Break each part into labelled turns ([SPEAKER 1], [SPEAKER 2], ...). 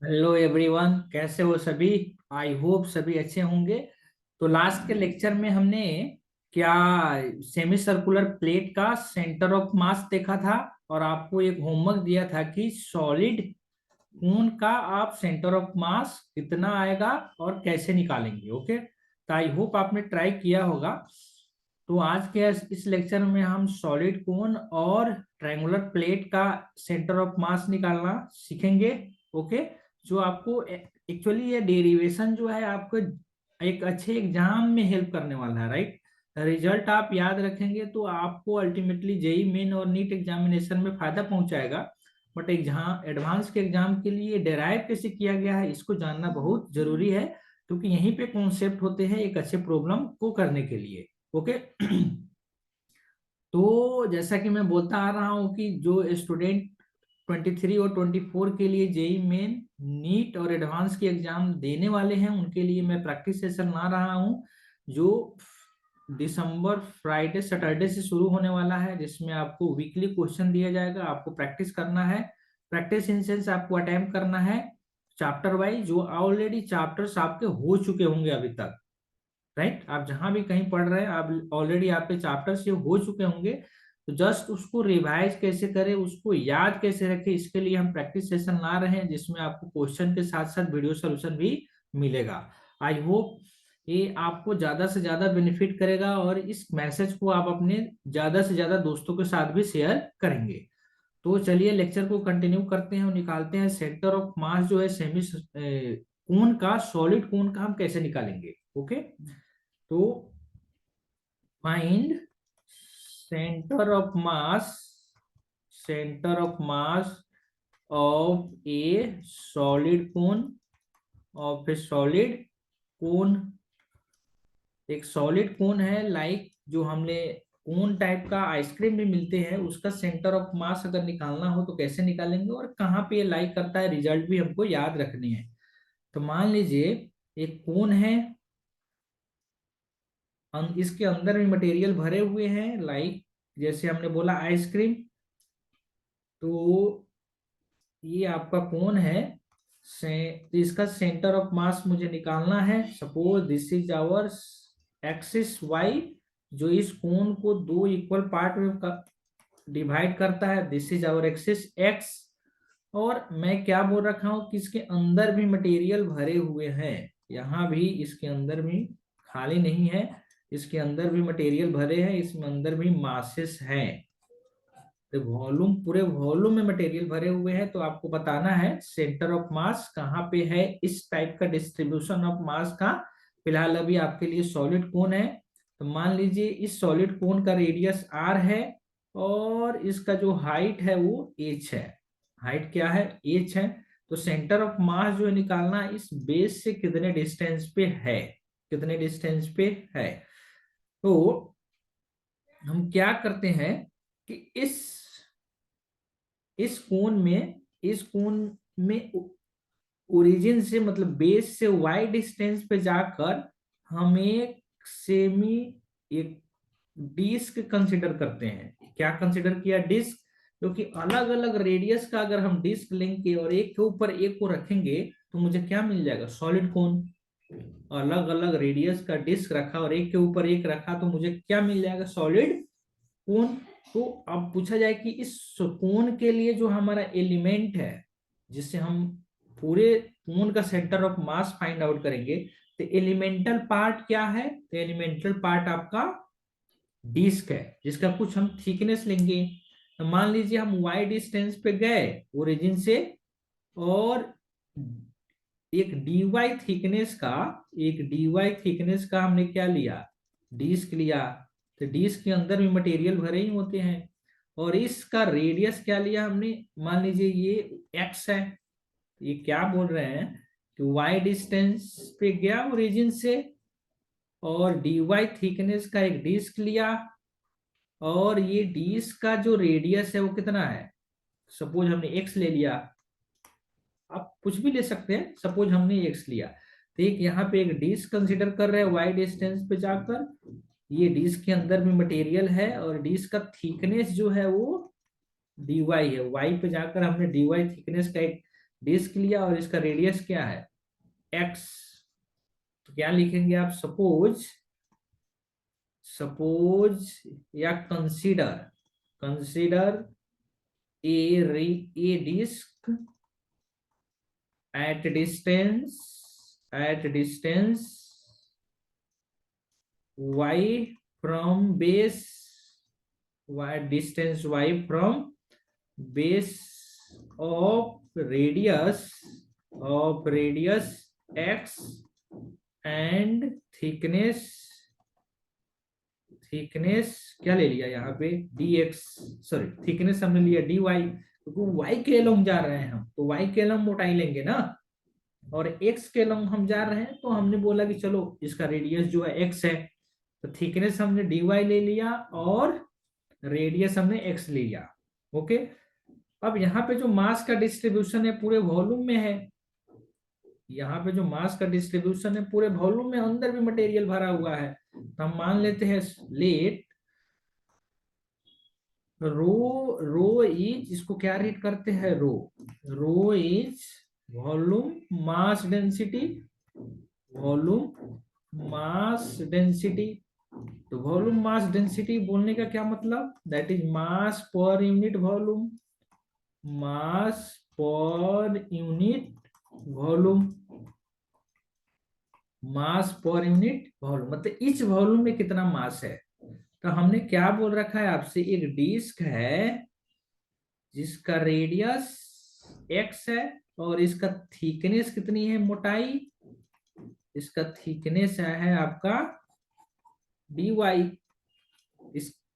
[SPEAKER 1] Hello everyone, कैसे हो सभी। आई होप सभी अच्छे होंगे। तो लास्ट के लेक्चर में हमने क्या सेमी सर्कुलर प्लेट का सेंटर ऑफ मास देखा था, और आपको एक होमवर्क दिया था कि सॉलिड कोन का आप सेंटर ऑफ मास कितना आएगा और कैसे निकालेंगे। ओके, तो आई होप आपने ट्राई किया होगा। तो आज के इस लेक्चर में हम सॉलिड कोन और ट्रायंगुलर प्लेट का सेंटर ऑफ मास निकालना सीखेंगे। ओके, जो आपको एक्चुअली ये डेरिवेशन जो है आपको एक अच्छे एग्जाम में हेल्प करने वाला है, राइट। रिजल्ट आप याद रखेंगे तो आपको अल्टीमेटली जेई मेन और नीट एग्जामिनेशन में फायदा पहुंचाएगा। बट एग्जाम एडवांस के एग्जाम के लिए डेराइव कैसे किया गया है इसको जानना बहुत जरूरी है, क्योंकि यहीं पे कॉन्सेप्ट होते हैं एक अच्छे प्रॉब्लम को करने के लिए। ओके तो जैसा कि मैं बोलता आ रहा हूँ कि जो स्टूडेंट 23 और 24 के लिए जेई मेन नीट और एडवांस के एग्जाम देने वाले हैं उनके लिए मैं प्रैक्टिस सेशन ला रहा हूँ, जो दिसंबर फ्राइडे सैटरडे से शुरू होने वाला है, जिसमें आपको वीकली क्वेश्चन दिया जाएगा। आपको प्रैक्टिस करना है। प्रैक्टिस इन सेंस आपको अटेम्प्ट करना है चैप्टर वाइज, जो ऑलरेडी चैप्टर्स आपके हो चुके होंगे अभी तक, राइट। आप जहां भी कहीं पढ़ रहे हैं आप ऑलरेडी आपके चैप्टर्स ये हो चुके होंगे। तो जस्ट उसको रिवाइज कैसे करें, उसको याद कैसे रखें, इसके लिए हम प्रैक्टिस सेशन ला रहे हैं, जिसमें आपको क्वेश्चन के साथ साथ वीडियो सोल्यूशन भी मिलेगा। आई होप ये आपको ज्यादा से ज्यादा बेनिफिट करेगा, और इस मैसेज को आप अपने ज्यादा से ज्यादा दोस्तों के साथ भी शेयर करेंगे। तो चलिए लेक्चर को कंटिन्यू करते हैं और निकालते हैं सेंटर ऑफ मास जो है सेमी कोन का, सॉलिड कोन का हम कैसे निकालेंगे। ओके, तो find centre of mass, centre of mass of A solid cone, of A solid कोन। एक सॉलिड कोन है, लाइक जो हमने कोन टाइप का आइसक्रीम भी मिलते हैं, उसका सेंटर ऑफ मास अगर निकालना हो तो कैसे निकालेंगे और कहाँ पे ये लाइक करता है, रिजल्ट भी हमको याद रखने हैं। तो मान लीजिए एक कोन है, इसके अंदर भी मटेरियल भरे हुए हैं, लाइक जैसे हमने बोला आइसक्रीम। तो ये आपका कोन है तो इसका सेंटर ऑफ मास मुझे निकालना है। Suppose this is our axis Y, जो इस कोन को दो इक्वल पार्ट में डिवाइड करता है। This is our axis X. और मैं क्या बोल रखा हूं कि इसके अंदर भी मटेरियल भरे हुए हैं, यहाँ भी इसके अंदर भी खाली नहीं है, इसके अंदर भी मटेरियल भरे हैं, इसमें अंदर भी मासेस हैं। तो वॉल्यूम, पूरे वॉल्यूम में मटेरियल भरे हुए हैं, तो आपको बताना है सेंटर ऑफ मास कहाँ पे है इस टाइप का डिस्ट्रीब्यूशन ऑफ मास का। फिलहाल अभी आपके लिए सॉलिड कोन है, तो मान लीजिए इस सॉलिड कोन का रेडियस आर है, और इसका जो हाइट है वो एच है। हाइट क्या है, एच है। तो सेंटर ऑफ मास जो है निकालना इस बेस से कितने डिस्टेंस पे है, कितने डिस्टेंस पे है। तो हम क्या करते हैं कि इस कोण में ओरिजिन से मतलब बेस से वाई डिस्टेंस पे जाकर हम सेमी एक डिस्क कंसिडर करते हैं। क्या कंसिडर किया, डिस्क। क्योंकि अलग अलग रेडियस का अगर हम डिस्क लेंगे और एक के ऊपर एक को रखेंगे तो मुझे क्या मिल जाएगा, सॉलिड कोन। अलग अलग रेडियस का डिस्क रखा और एक के ऊपर एक रखा तो मुझे क्या मिल जाएगा, सॉलिड कोन। तो अब पूछा जाए कि इस कोन के लिए जो हमारा एलिमेंट है, जिससे हम पूरे कोन का centre of mass find out करेंगे, तो एलिमेंटल पार्ट क्या है, तो एलिमेंटल पार्ट आपका डिस्क है, जिसका कुछ हम थिकनेस लेंगे। तो मान लीजिए हम वाई डिस्टेंस पे गए ओरिजिन से, और एक डी वाई थिकनेस का हमने क्या लिया, डिस्क लिया। तो डिस्क के अंदर भी मटेरियल भरे ही होते हैं, और इसका रेडियस क्या लिया हमने, मान लीजिए ये एक्स है। ये क्या बोल रहे हैं कि वाई डिस्टेंस पे गया ओरिजिन से, और डी वाई थिकनेस का एक डिस्क लिया, और ये डिस्क का जो रेडियस है वो कितना है, सपोज हमने एक्स ले लिया, आप कुछ भी ले सकते हैं, सपोज हमने एक्स लिया। तो एक यहाँ पे एक डिस्क कंसिडर कर रहे हैं वाई डिस्टेंस पे जाकर। ये डिस्क के अंदर भी मटेरियल है, और डिस्क का थिकनेस जो है वो dy है। y पे जाकर हमने dy थिकनेस का एक डिस्क लिया और इसका रेडियस क्या है एक्स, तो क्या लिखेंगे आप, सपोज सपोज या consider, consider a disc at distance y from base, y distance y from base of radius x and thickness क्या ले लिया यहाँ पे dx, सॉरी थिकनेस हमने लिया dy, क्योंकि y के लॉन्ग जा रहे हैं हम, तो y के लॉन्ग मोटाई लेंगे ना, और x के लॉन्ग हम जा रहे हैं, तो हमने बोला कि चलो इसका रेडियस जो है x है, तो थिकनेस हमने dy ले लिया और रेडियस हमने x ले लिया। ओके, अब यहाँ पे जो मास का डिस्ट्रीब्यूशन है पूरे वॉल्यूम में है, यहाँ पे जो मास का डिस्ट्रीब्यूशन है पूरे वॉल्यूम में, अंदर भी मटेरियल भरा हुआ है, तो हम मान लेते हैं लेट रो इज, इसको क्या रीड करते हैं, rho is volume mass density, volume mass density. तो वॉल्यूम मास डेंसिटी बोलने का क्या मतलब, that is mass per unit volume, mass per unit volume, mass per unit volume, मतलब इस वॉल्यूम में कितना मास है। तो हमने क्या बोल रखा है आपसे, एक डिस्क है जिसका रेडियस x है और इसका थिकनेस कितनी है, मोटाई, इसका थिकनेस है आपका dy,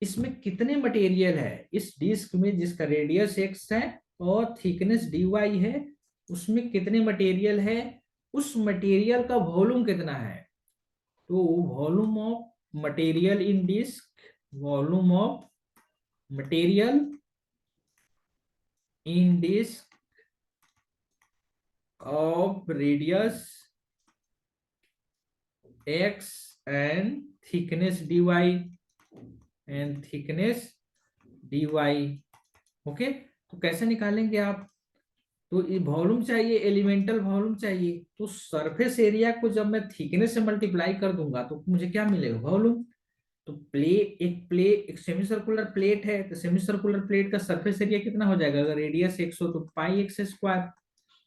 [SPEAKER 1] इसमें कितने मटेरियल है इस डिस्क में जिसका रेडियस x है और थिकनेस dy है, उसमें कितने मटेरियल है, उस मटेरियल का वॉल्यूम कितना है। तो volume of material in disc, volume of material in disc of radius x and thickness dy and thickness dy। Okay, तो कैसे निकालेंगे आप, तो ये वॉल्यूम चाहिए, एलिमेंटल वॉल्यूम चाहिए, तो सरफेस एरिया को जब मैं थिकनेस से मल्टीप्लाई कर दूंगा तो मुझे क्या मिलेगा, वॉल्यूम। तो एक सेमी सर्कुलर प्लेट है, तो सेमी सर्कुलर प्लेट का सरफेस एरिया कितना हो जाएगा, अगर रेडियस 100 तो पाई एक्स स्क्वायर,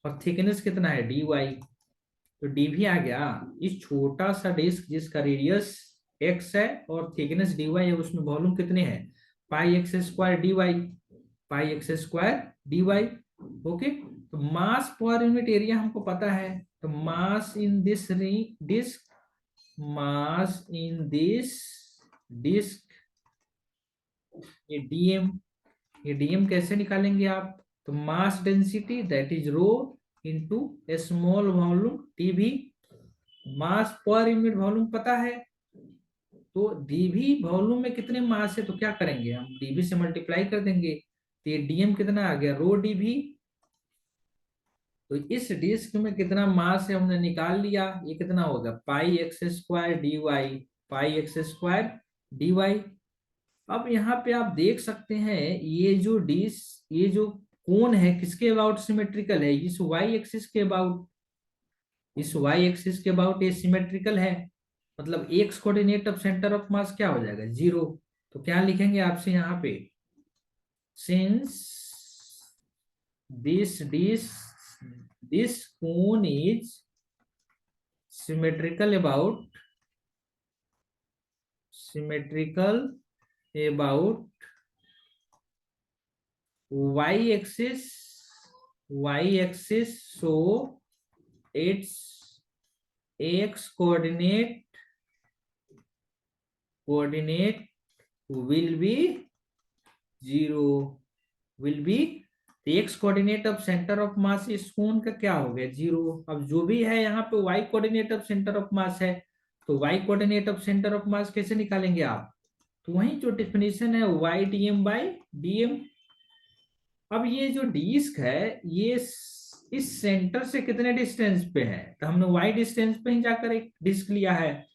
[SPEAKER 1] और थिकनेस कितना है dy, तो डी भी आ गया। इस छोटा सा डिस्क जिसका रेडियस x है और थिकनेस dy है, उसमें वॉल्यूम कितने हैं, pi X square dy, pi X square dy। Okay, तो मास पर यूनिट एरिया हमको पता है, तो mass in this disc, mass in this disc, ये डीएम, ये डीएम कैसे निकालेंगे आप, तो mass density that is rho into a small volume TV, mass per unit volume पता है, तो डीवी वॉल्यूम में कितने मास है, तो क्या करेंगे हम डीवी से मल्टीप्लाई कर देंगे, तो ये डीएम कितना आ गया, रो डीवी। तो इस डिस्क में कितना मास है हमने निकाल लिया, ये कितना होगा पाई एक्स स्क्वायर डी वाई, पाई एक्स स्क्वायर डी वाई। अब यहाँ पे आप देख सकते हैं ये जो ये जो कोण है किसके अबाउट सिमेट्रिकल है, इस वाई एक्सिस के अबाउट, इस वाई एक्सिस के अबाउट ये सिमेट्रिकल है, मतलब x coordinate of centre of मास क्या हो जाएगा, 0। तो क्या लिखेंगे आपसे यहाँ पे, since this cone is symmetrical about y axis, so its x coordinate will be 0, will be x coordinate of centre of मास इस कोण का क्या हो गया, 0। अब जो भी है यहाँ पे y coordinate of centre of मास है, तो y coordinate of centre of मास कैसे निकालेंगे आप, तो वही जो डिफिनेशन है y dm by dm। अब ये जो डिस्क है ये इस सेंटर से कितने डिस्टेंस पे है, तो हमने y डिस्टेंस पे ही जाकर एक डिस्क लिया है,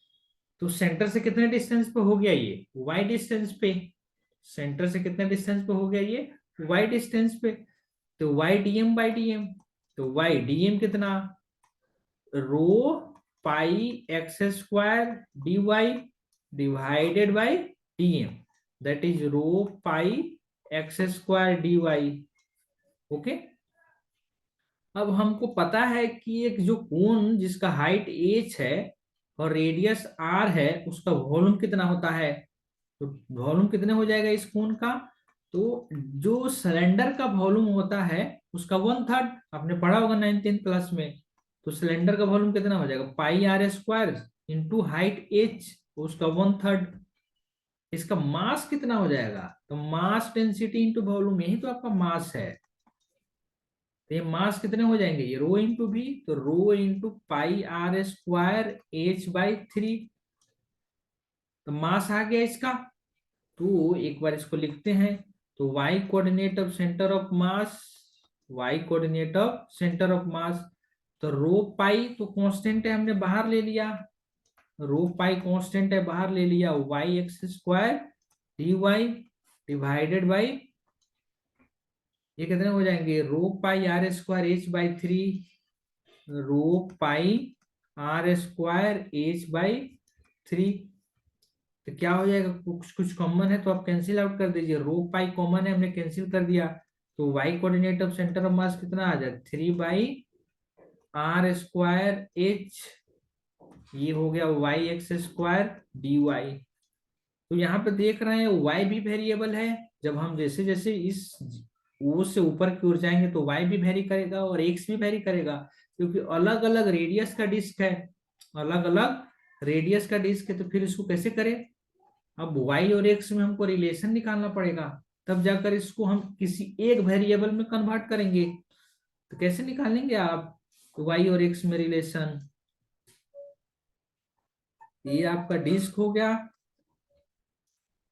[SPEAKER 1] तो सेंटर से कितने डिस्टेंस पे हो गया ये y डिस्टेंस पे, सेंटर से कितने डिस्टेंस पे हो गया ये y डिस्टेंस पे, तो y dm by dm, तो वाई डीएम कितना, rho pi X square D Y divided by DM, that is rho pi X square D Y. Okay, अब हमको पता है कि एक जो कोन जिसका हाइट h है और रेडियस r है, उसका वॉल्यूम कितना होता है। तो वॉल्यूम कितने हो जाएगा इस कोन का, तो जो सिलेंडर का वॉल्यूम होता है उसका 1/3, आपने पढ़ा होगा 9th क्लास में। तो सिलेंडर का वॉल्यूम कितना हो जाएगा, pi R square into height h, उसका 1/3। इसका मास कितना हो जाएगा, तो मास डेंसिटी इंटू वॉल्यूम, यही तो आपका मास है। तो ये मास कितने हो जाएंगे, ये रो इंटू भी, तो rho into pi R square h/3, तो मास आ गया इसका। तो एक बार इसको लिखते हैं, तो y coordinate of centre of mass, y coordinate of centre of mass, तो रो पाई तो कांस्टेंट है, हमने बाहर ले लिया, रो पाई कांस्टेंट है बाहर ले लिया, Y X square D Y divided by, ये कितने हो जाएंगे, rho pi R square h/3, rho pi R square h/3। तो क्या हो जाएगा, कुछ कुछ कॉमन है तो आप कैंसिल आउट कर दीजिए, रो पाई कॉमन है हमने कैंसिल कर दिया, तो Y coordinate of centre of mass कितना आ जाए, 3/r² h, ये हो गया Y X square D Y. तो यहाँ पे देख रहे हैं y भी वेरिएबल है, जब हम जैसे जैसे इस ओ से ऊपर की ओर जाएंगे तो y भी वेरी करेगा और x भी वेरी करेगा, क्योंकि अलग अलग रेडियस का डिस्क है, अलग अलग रेडियस का डिस्क है, तो फिर इसको कैसे करें, अब y और x में हमको रिलेशन निकालना पड़ेगा, तब जाकर इसको हम किसी एक वेरिएबल में कन्वर्ट करेंगे। तो कैसे निकालेंगे आप, तो y और x में रिलेशन, ये आपका डिस्क हो गया,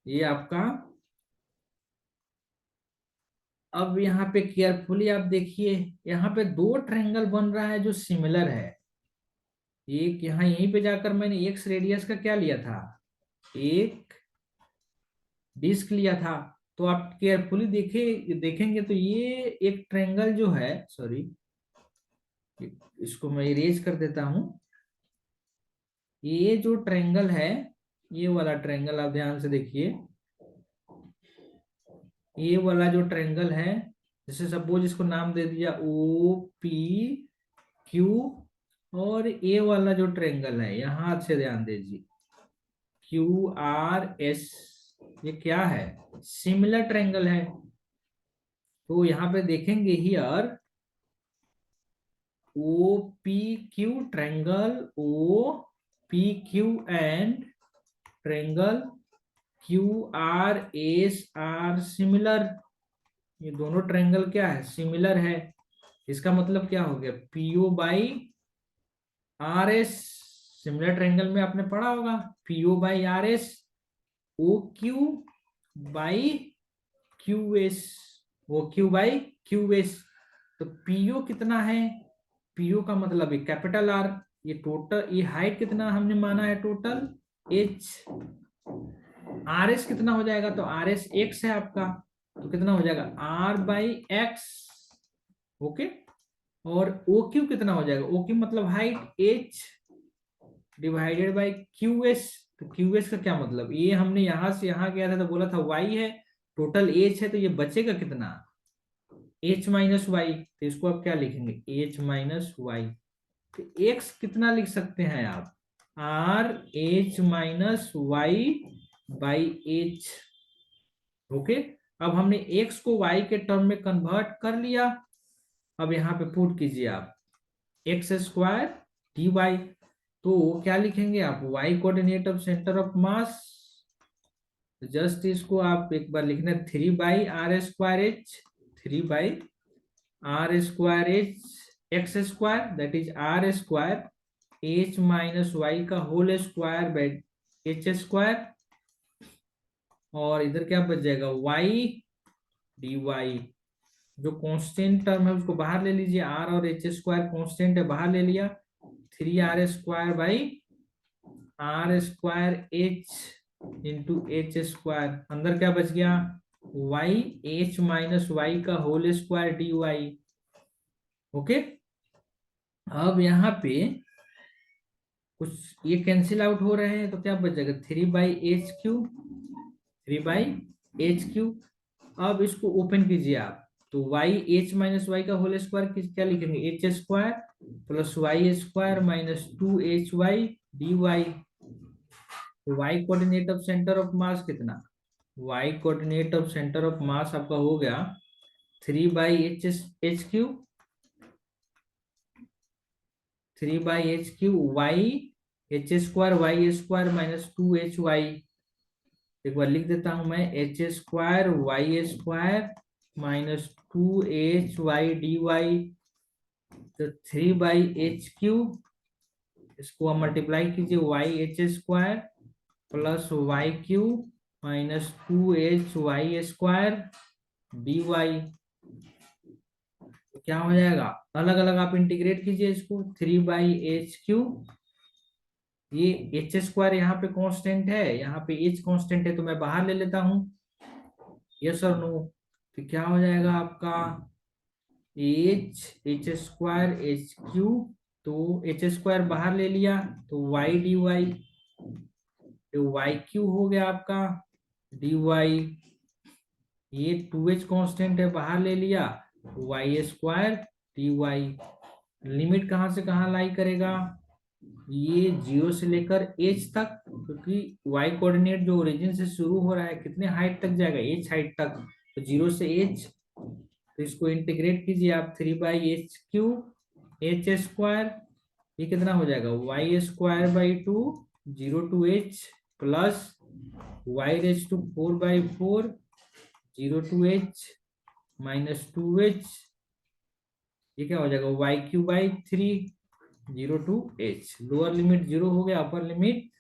[SPEAKER 1] ये आपका। अब यहाँ पे केयरफुली आप देखिए, यहाँ पे दो ट्रायंगल बन रहा है जो सिमिलर है। एक यहाँ यहीं पे जाकर मैंने एक्स रेडियस का क्या लिया था, एक डिस्क लिया था। तो आप केयरफुली देखेंगे तो ये एक ट्रायंगल जो है, सॉरी इसको मैं इरेज कर देता हूं, ये जो ट्रायंगल है, ये वाला ट्रायंगल आप ध्यान से देखिए, ये वाला जो ट्रायंगल है, जैसे सपोज इसको नाम दे दिया ओ पी क्यू, और ये वाला जो ट्रायंगल है, यहां से ध्यान दीजिए क्यू आर एस, ये क्या है, सिमिलर ट्रायंगल है। तो यहाँ पे देखेंगे here O P Q triangle, O P Q and triangle Q R S R similar, ये दोनों ट्रायंगल क्या है, सिमिलर है। इसका मतलब क्या हो गया, P O by R S, similar triangle में आपने पढ़ा होगा, P O by R S, O Q by Q S, O Q by Q S. तो पीओ कितना है, पीओ का मतलब है कैपिटल आर, ये टोटल, ये हाइट कितना हमने माना है टोटल एच, आर एस कितना हो जाएगा, तो आर एस एक्स है आपका, तो कितना हो जाएगा r/x। ओके, और ओ क्यू कितना हो जाएगा, ओ क्यू मतलब height h divided by Q S. तो क्यू एस का क्या मतलब, ये हमने यहां से यहां गया था तो बोला था y है, टोटल h है, तो ये बचेगा कितना, h-y, तो इसको आप क्या लिखेंगे, h-y। तो x कितना लिख सकते हैं आप, r(h-y)/h। ओके, अब हमने x को y के टर्म में कन्वर्ट कर लिया, अब यहाँ पे पुट कीजिए आप x² dy, तो क्या लिखेंगे आप, y coordinate of centre of mass, just इसको आप एक बार लिखना 3/r²h, 3/r²h x² that is r² h-y का होल स्क्वायर बाई h², और इधर क्या बच जाएगा y dy, जो कांस्टेंट टर्म है उसको बाहर ले लीजिए, r और h² कांस्टेंट है बाहर ले लिया, 3r² by r²h into h², अंदर क्या बच गया, y h-y का होल स्क्वायर dy, ओके, अब यहाँ पे कुछ ये कैंसिल आउट हो रहे हैं तो क्या बच जाएगा, 3/h3, 3/h3। अब इसको ओपन कीजिए आप, तो वाई एच माइनस वाई का होल स्क्वायर क्या लिखेंगे, H square plus Y square minus 2hy dy। Y coordinate of centre of mass कितना, Y coordinate of centre of mass आपका हो गया 3/h3, 3/h3 Y H square minus 2hy। एक बार लिख देता हूं मैं, h² y² minus 2hy dy। तो 3/h3, इसको आप मल्टीप्लाई कीजिए, YH² plus YQ minus 2hy² dy। तो क्या हो जाएगा, अलग अलग आप इंटीग्रेट कीजिए इसको, 3/h3, ये h² यहाँ पे कांस्टेंट है, यहाँ पे h कांस्टेंट है तो मैं बाहर ले लेता हूँ, यस और नो। तो क्या हो जाएगा आपका h² तो h² बाहर ले लिया तो y dy, तो YQ हो गया आपका dy। ये 2h कांस्टेंट है, बाहर ले लिया, y² dy। लिमिट कहां से कहां लाई करेगा, ये 0 से लेकर h तक, क्योंकि y कोऑर्डिनेट जो ओरिजिन से शुरू हो रहा है कितने हाइट तक जाएगा, h हाइट तक, तो 0 से h। तो इसको इंटीग्रेट कीजिए आप, 3/h3 h², ये कितना हो जाएगा, y²/2 0 to h plus y⁴/4 0 to h minus 2h, ये क्या हो जाएगा, y³ 0 to h। Lower limit 0 हो गया, अपर लिमिट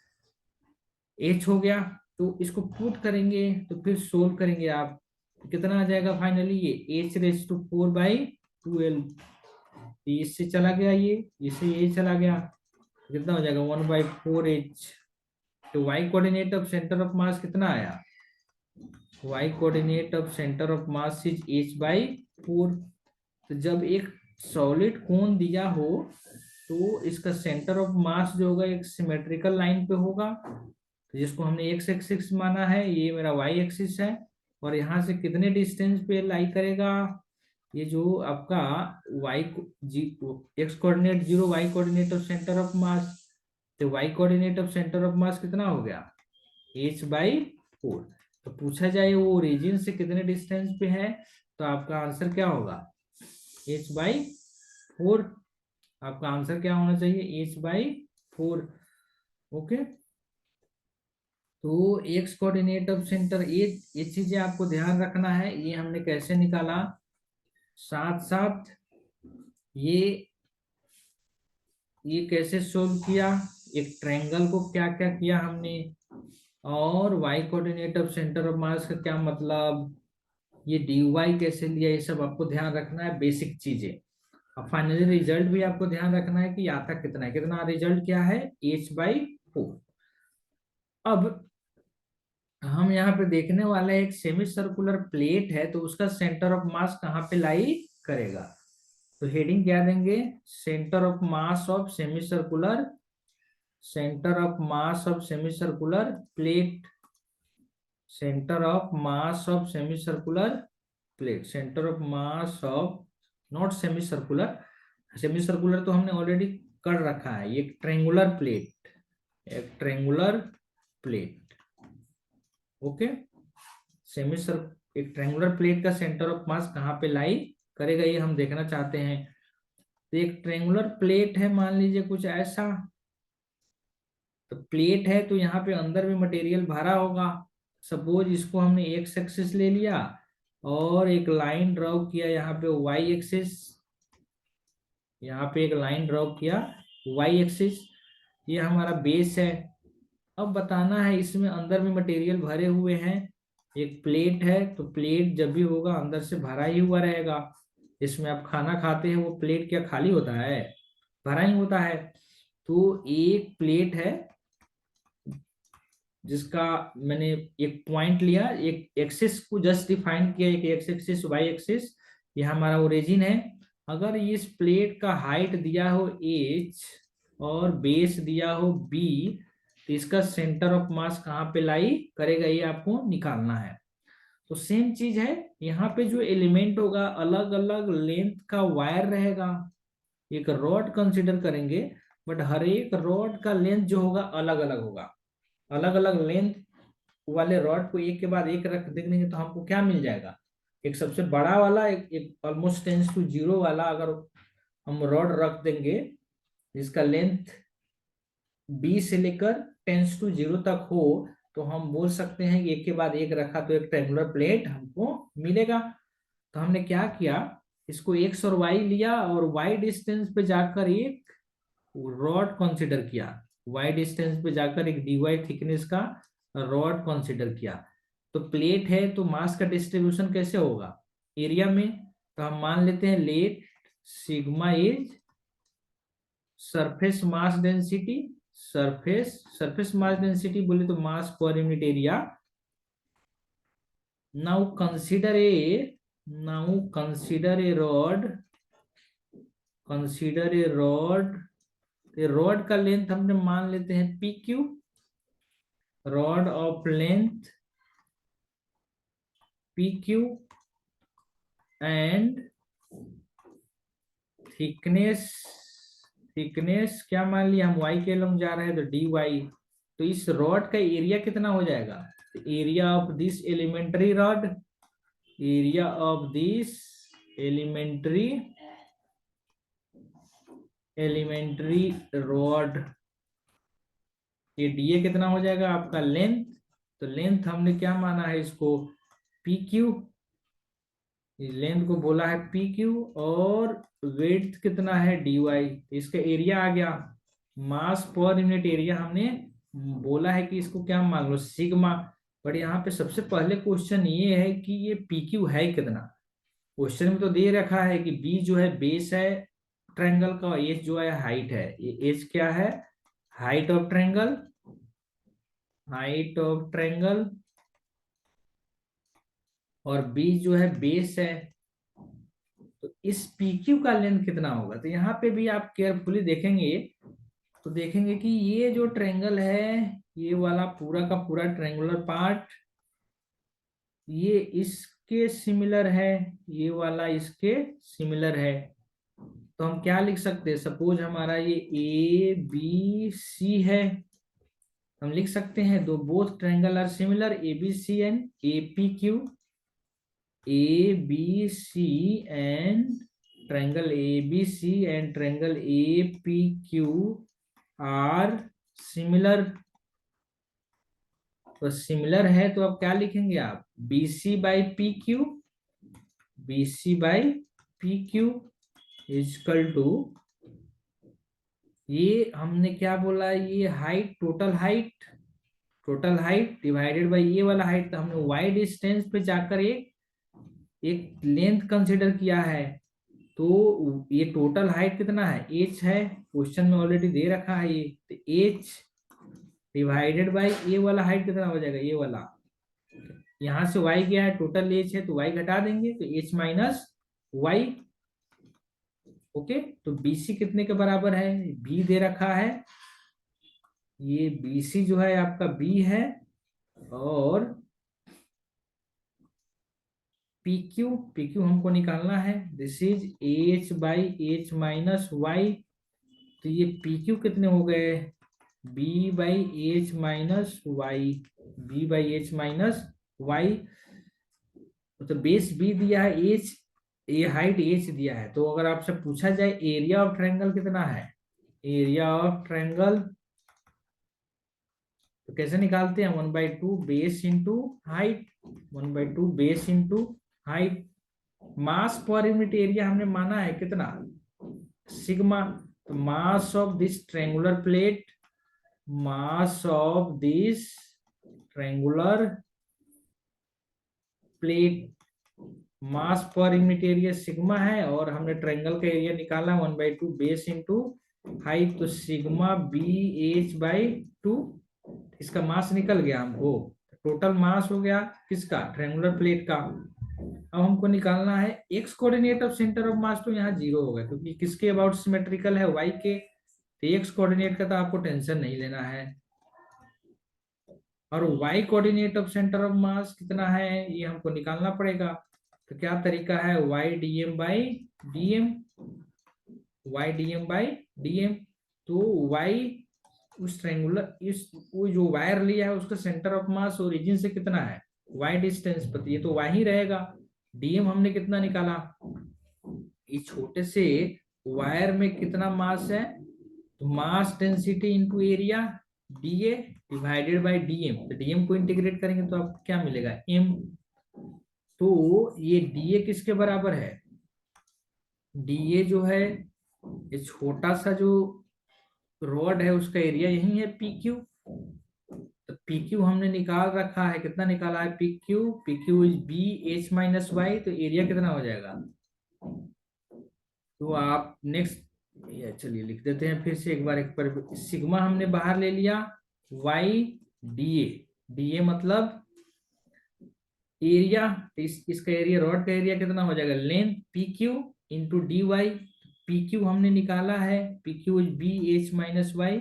[SPEAKER 1] h हो गया। तो इसको पुट करेंगे तो फिर सोल्व करेंगे आप, तो कितना आ जाएगा फाइनली, ये h⁴/2l, इससे चला गया, ये इससे ये चला गया, कितना हो जाएगा 1/4h। तो y coordinate of centre of mass कितना आया, y coordinate of centre of mass is h/4। तो जब एक सॉलिड कोन दिया हो तो इसका सेंटर ऑफ मास जो होगा एक सिमेट्रिकल लाइन पे होगा, तो जिसको हमने एक्स एक्सिस माना है, ये मेरा वाई एक्सिस है, और यहाँ से कितने डिस्टेंस पे लाई करेगा, ये जो आपका y x coordinate 0, y coordinate of centre of mass, तो Y coordinate of centre of mass कितना हो गया, h/4। तो पूछा जाए वो ओरिजिन से कितने डिस्टेंस पे है, तो आपका आंसर क्या होगा, h/4। आपका आंसर क्या होना चाहिए, h/4। ओके, तो एक्स कोऑर्डिनेट ऑफ सेंटर, ये चीजें आपको ध्यान रखना है, ये हमने कैसे निकाला, साथ साथ ये कैसे सोल्व किया, एक ट्रायंगल को क्या क्या किया हमने, और Y coordinate of centre of mass का क्या मतलब, ये dy कैसे लिया, ये सब आपको ध्यान रखना है, बेसिक चीजें। अब फाइनली रिजल्ट भी आपको ध्यान रखना है कि आता कितना है, कितना रिजल्ट क्या है, h/4। अब हम यहाँ पे देखने वाले एक सेमी सर्कुलर प्लेट है, तो उसका सेंटर ऑफ मास कहाँ पे लाई करेगा, तो हेडिंग क्या देंगे, centre of mass of semi circular, centre of mass of semi circular plate, centre of mass of semi circular plate, centre of mass of, not semi circular, semi circular तो हमने already कर रखा है, एक triangular plate, एक triangular plate. Okay, semi circular एक triangular plate का centre of मास कहाँ पे लाई करेगा, ये हम देखना चाहते हैं। तो एक ट्रेंगुलर प्लेट है, मान लीजिए कुछ ऐसा, तो प्लेट है तो यहाँ पे अंदर भी मटेरियल भरा होगा, सपोज इसको हमने एक्स एक्सिस ले लिया और एक लाइन ड्रॉ किया यहाँ पे वाई एक्सिस, यहाँ पे एक लाइन ड्रॉ किया वाई एक्सिस, ये हमारा बेस है। अब बताना है इसमें अंदर में मटेरियल भरे हुए हैं, एक प्लेट है तो प्लेट जब भी होगा अंदर से भरा ही हुआ रहेगा, इसमें आप खाना खाते हैं वो प्लेट क्या खाली होता है, भरा ही होता है। तो एक प्लेट है जिसका मैंने एक पॉइंट लिया, एक एक्सिस को जस्ट डिफाइन किया, एक एक्स एक्सिस वाई एक्सिस, ये हमारा ओरिजिन है। अगर इस प्लेट का हाइट दिया हो h और बेस दिया हो b, तो इसका सेंटर ऑफ मास कहाँ पे लाई करेगा, ये आपको निकालना है। तो सेम चीज है, यहाँ पे जो एलिमेंट होगा अलग अलग लेंथ का वायर रहेगा। एक रॉड कंसिडर करेंगे, बट हर एक रॉड का लेंथ जो होगा अलग अलग होगा। अलग अलग लेंथ वाले रॉड को एक के बाद एक रख देंगे तो हमको क्या मिल जाएगा, एक सबसे बड़ा वाला, एक ऑलमोस्ट 10 to 0 वाला अगर हम रॉड रख देंगे जिसका लेंथ बी से लेकर 10 to 0 तक हो, तो हम बोल सकते हैं कि एक के बाद एक रखा तो एक ट्रायंगुलर प्लेट हमको मिलेगा। तो हमने क्या किया, इसको एक्स और वाई लिया और वाई डिस्टेंस पे जाकर एक रॉड कंसिडर किया। वाई डिस्टेंस पे जाकर एक dy थिकनेस का रॉड कंसिडर किया। तो प्लेट है तो मास का डिस्ट्रीब्यूशन कैसे होगा, एरिया में। तो हम मान लेते हैं let sigma is surface mass density. Surface mass density बोले तो mass per unit area. Now consider a rod, rod का लेंथ हमने मान लेते हैं P Q, rod of length P Q and thickness क्या मान लिया हम, y के लंब जा रहे हैं तो dy। तो इस रॉड का एरिया कितना हो जाएगा, area of this elementary rod, area of this elementary rod, ये डीए कितना हो जाएगा आपका लेंथ। तो लेंथ हमने क्या माना है इसको पी क्यू, लेंथ को बोला है पी क्यू, और वेट कितना है dy। इसका एरिया आ गया, मास पर यूनिट एरिया हमने बोला है कि इसको क्या मान लो सिग्मा। बट यहाँ पे सबसे पहले क्वेश्चन ये है कि ये पी क्यू है कितना। क्वेश्चन में तो दे रखा है कि बी जो है बेस है ट्रायंगल का, एच जो है हाइट है। ये एच क्या है, हाइट ऑफ ट्रायंगल, और बी जो है बेस है। तो इस PQ का लेंथ कितना होगा, तो यहाँ पे भी आप केयरफुली देखेंगे तो देखेंगे कि ये जो ट्रायंगल है, ये वाला पूरा का पूरा ट्रायंगुलर पार्ट ये इसके सिमिलर है, ये वाला इसके सिमिलर है। तो हम क्या लिख सकते हैं, सपोज हमारा ये ABC है, हम लिख सकते हैं दो both triangle are similar ABC and APQ, ABC and triangle ABC and triangle APQ are similar। तो सिमिलर है तो अब क्या लिखेंगे आप, BC by PQ, BC by PQ equal to, ये हमने क्या बोला, ये height total height divided by ये वाला हाइट। तो हमने y डिस्टेंस पे जाकर एक लेंथ कंसिडर किया है। तो ये टोटल हाइट कितना है, h है, क्वेश्चन में ऑलरेडी दे रखा है ये। तो h डिवाइडेड बाय ये वाला हाइट कितना हो जाएगा, ये वाला, यहां से y गया है, टोटल h है तो y घटा देंगे तो h माइनस y। ओके, तो BC कितने के बराबर है, b दे रखा है, ये BC जो है आपका b है, और PQ हमको निकालना है, this is h by h minus Y. तो ये PQ कितने हो गए, b by h minus Y, b by h minus Y. तो बेस b दिया है, h ये हाइट h दिया है। तो अगर आपसे पूछा जाए एरिया ऑफ ट्रायंगल कितना है, एरिया ऑफ ट्रायंगल तो कैसे निकालते हैं, 1/2 base into height, 1/2 base into height. Mass per unit area हमने माना है कितना, सिग्मा। तो mass of this triangular plate, mass of this triangular plate, mass per unit area sigma है, और हमने ट्रायंगल का एरिया निकाला 1/2 बेस इंटू हाइट। तो सिग्मा BH/2, इसका मास निकल गया हमको, टोटल मास हो गया किसका, ट्रायंगुलर प्लेट का। अब हमको निकालना है x coordinate of centre of mass, तो यहाँ 0 होगा क्योंकि किसके अबाउट सिमेट्रिकल है, वाई के। तो एक्स कोऑर्डिनेट का तो आपको टेंशन नहीं लेना है। और Y coordinate of centre of mass कितना है ये हमको निकालना पड़ेगा। तो क्या तरीका है, Y D M by D M, Y D M by D M. तो वाई उस ट्रायंगुलर, इस वो जो वायर लिया है उसका सेंटर ऑफ मास ओरिजिन से कितना है, वाई डिस्टेंस पर, ये तो वाई ही रहेगा। डीएम हमने कितना निकाला, इस छोटे से वायर में कितना मास है, तो mass density into area DA divided by DM. तो डीएम को इंटीग्रेट करेंगे तो आपको क्या मिलेगा, एम। तो ये डीए किसके बराबर है, डीए जो है ये छोटा सा जो रॉड है उसका एरिया यही है पी क्यू। तो पी क्यू हमने निकाल रखा है, कितना निकाला है P Q is B H minus Y. तो एरिया कितना हो जाएगा, तो आप नेक्स्ट, चलिए लिख देते हैं फिर से एक बार, एक पर सिग्मा हमने बाहर ले लिया, वाई डी ए मतलब एरिया, इसका एरिया, रॉड का एरिया कितना हो जाएगा, length P Q into D Y. P Q हमने निकाला है, P Q is B H minus Y,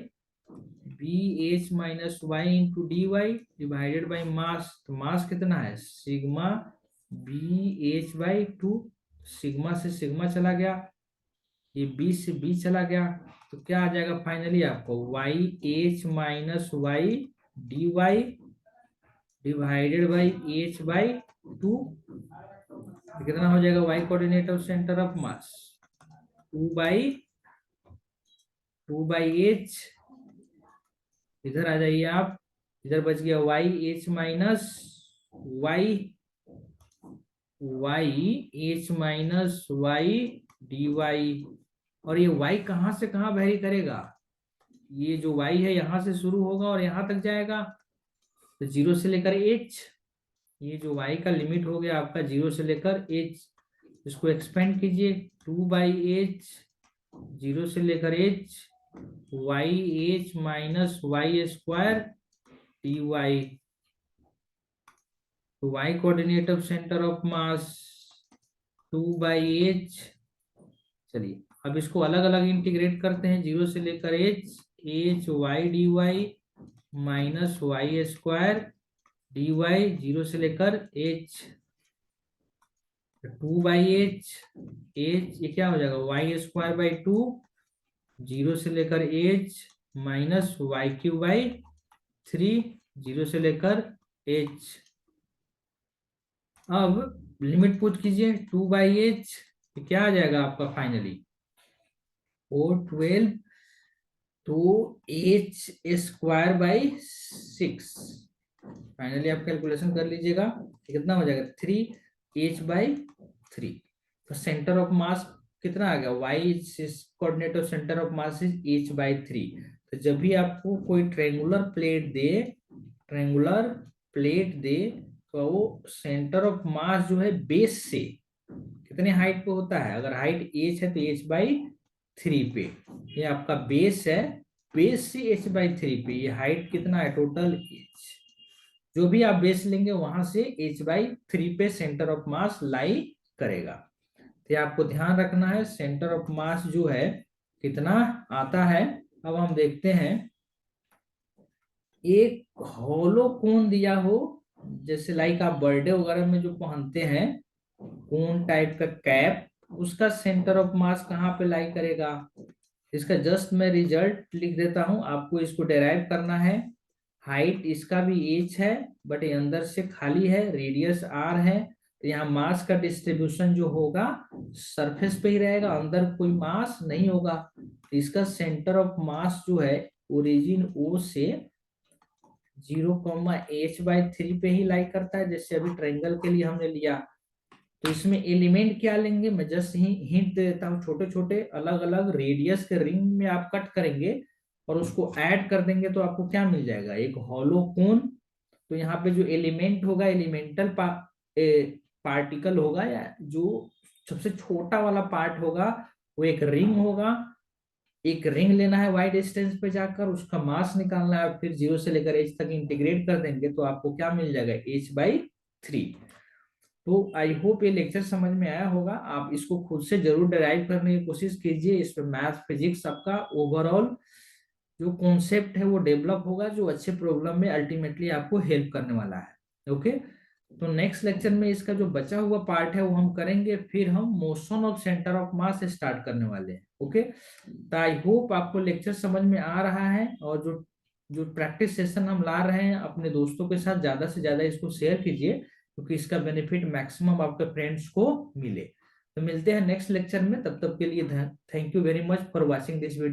[SPEAKER 1] B H minus Y into D Y divided by mass. तो मास कितना है, sigma B H by two, sigma से sigma चला गया, ये बी से बी चला गया, तो क्या आ जाएगा फाइनली आपको, Y H minus Y D Y divided by H by two. कितना हो जाएगा, Y coordinate of centre of mass two by H, इधर आ जाइए आप, इधर बच गया Y H minus Y, Y D Y. और ये y कहां से कहां वेरी करेगा, ये जो y है यहां से शुरू होगा और यहां तक जाएगा, तो 0 से लेकर h, ये जो y का लिमिट हो गया आपका 0 से लेकर h, इसको एक्सपेंड कीजिए, 2/h 0 से लेकर h, y H minus Y square D Y. तो Y coordinate of centre of mass 2/h। चलिए अब इसको अलग अलग इंटीग्रेट करते हैं, 0 से लेकर H Y D Y minus Y square D Y, 0 से लेकर h, 2/h, h ये क्या हो जाएगा, वाई स्क्वायर बाई टू, 0 से लेकर h minus Y Q by three, 0 से लेकर h। अब लिमिट पुट कीजिए, 2/h, क्या आ जाएगा आपका फाइनली 412, तो एच स्क्वायर बाई 6। फाइनली आप कैलकुलेशन कर लीजिएगा, कितना हो जाएगा 3h/3। तो सेंटर ऑफ मास कितना आ गया, Y coordinate of centre of mass is h/3। तो जब भी आपको कोई ट्रेंगुलर प्लेट दे तो वो सेंटर ऑफ मास जो है बेस से कितने हाइट पे होता है, अगर हाइट h है तो h/3 पे, ये आपका बेस है, बेस से h/3 पे, ये हाइट कितना है टोटल h, जो भी आप बेस लेंगे वहां से h/3 पे सेंटर ऑफ मास लाई करेगा। तो आपको ध्यान रखना है, सेंटर ऑफ मास जो है कितना आता है। अब हम देखते हैं, एक हॉलो कोन दिया हो, जैसे लाइक आप बर्थडे वगैरह में जो पहनते हैं कोन टाइप का कैप, उसका सेंटर ऑफ मास कहाँ पे लाई करेगा, इसका जस्ट मैं रिजल्ट लिख देता हूं, आपको इसको डेराइव करना है। हाइट इसका भी h है, बट ये अंदर से खाली है, रेडियस r है, तो यहाँ मास का डिस्ट्रीब्यूशन जो होगा सरफेस पे ही रहेगा, अंदर कोई मास नहीं होगा। तो इसका सेंटर ऑफ मास जो है ओरिजिन O से 0,h/3 पे ही लाई करता है, जैसे अभी ट्रायंगल के लिए हमने लिया। तो इसमें एलिमेंट क्या लेंगे, मैं जस्ट ही हिंट दे देता हूँ, छोटे छोटे अलग अलग रेडियस के रिंग में आप कट करेंगे और उसको ऐड कर देंगे तो आपको क्या मिल जाएगा, एक हॉलो कोन। तो यहाँ पे जो एलिमेंट होगा, एलिमेंटल पार्टिकल होगा, या जो सबसे छोटा वाला पार्ट होगा वो एक रिंग होगा। एक रिंग लेना है वाई डिस्टेंस पे जाकर, उसका मास निकालना है, फिर 0 से लेकर h तक इंटीग्रेट कर देंगे तो आपको क्या मिल जाएगा, h/3। तो आई होप ये लेक्चर समझ में आया होगा। आप इसको खुद से जरूर डिराइव करने की कोशिश कीजिए। इस पे मैथ फिजिक्स आपका ओवरऑल जो कॉन्सेप्ट है वो डेवलप होगा, जो अच्छे प्रॉब्लम में अल्टीमेटली आपको हेल्प करने वाला है। ओके, तो नेक्स्ट लेक्चर में इसका जो बचा हुआ पार्ट है वो हम करेंगे, फिर हम motion of centre of mass start करने वाले हैं। ओके, तो आई होप आपको लेक्चर समझ में आ रहा है, और जो जो प्रैक्टिस सेशन हम ला रहे हैं अपने दोस्तों के साथ ज्यादा से ज्यादा इसको शेयर कीजिए, क्योंकि इसका बेनिफिट मैक्सिमम आपके फ्रेंड्स को मिले। तो मिलते हैं नेक्स्ट लेक्चर में, तब तक के लिए thank you very much for watching this video.